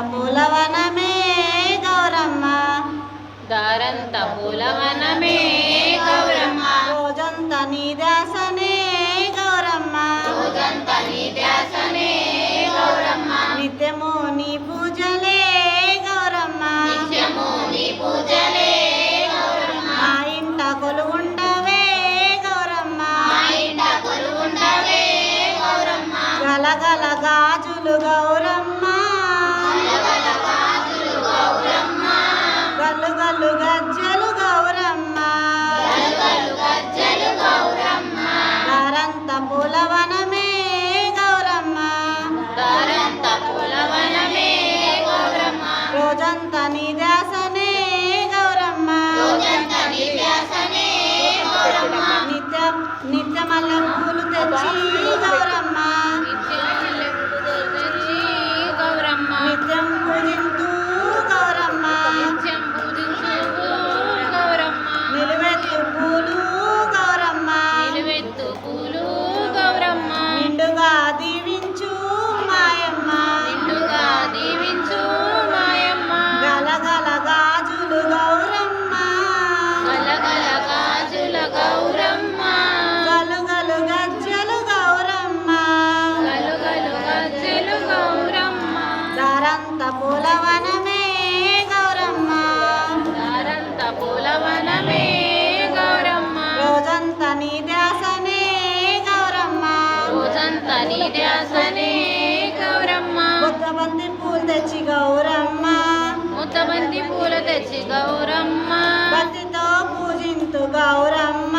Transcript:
పూలవనమే గౌరమ్మ దారంత పూలవనమే గౌరమ్మ రోజంతా నీ ధ్యాసనే గౌరమ్మ రోజంతా నీ ధ్యాసనే గౌరమ్మ నిత్యము నీ పూజలే గౌరమ్మ నిత్యము నీ పూజలే గౌరమ్మ మా ఇంట కొలువుండవే గౌరమ్మ మా ఇంట కొలువుండవే గౌరమ్మ గలగల గాజులు గౌరమ్మ గలగల గాజులు గౌరమ్మ గల్లు గల్లు గజ్జలు గౌరమ్మ గలగలు గజ్జలు గౌరమ్మ దారంత పూలవనమే గౌరమ్మ దారంత పూలవనమే గౌరమ్మ రోజంతా నీ ధ్యాసనే గౌరమ్మ రోజంతా నీ ధ్యాసనే గౌరమ్మ నిత్య మల్లె పూలు తెచ్చి గౌరమ్మ నిత్యం పూజింతూ గౌరమ్మ నిలువెత్తు పూలు గౌరమ్మ నిండుగా దీవించు మాయమ్మ గలగల గాజులు గౌరమ్మ గలుగలు గజ్జలు గౌరమ్మ దారంత పూలవనమే గౌరమ్మ రోజంతా నీ ధ్యాసనే గౌరమ్మ ముద్దబంతి పూలు తెచ్చి గౌరమ్మ ముద్దబంతి పూలు తెచ్చి గౌరమ్మ భక్తితో పూజింతు గౌరమ్మ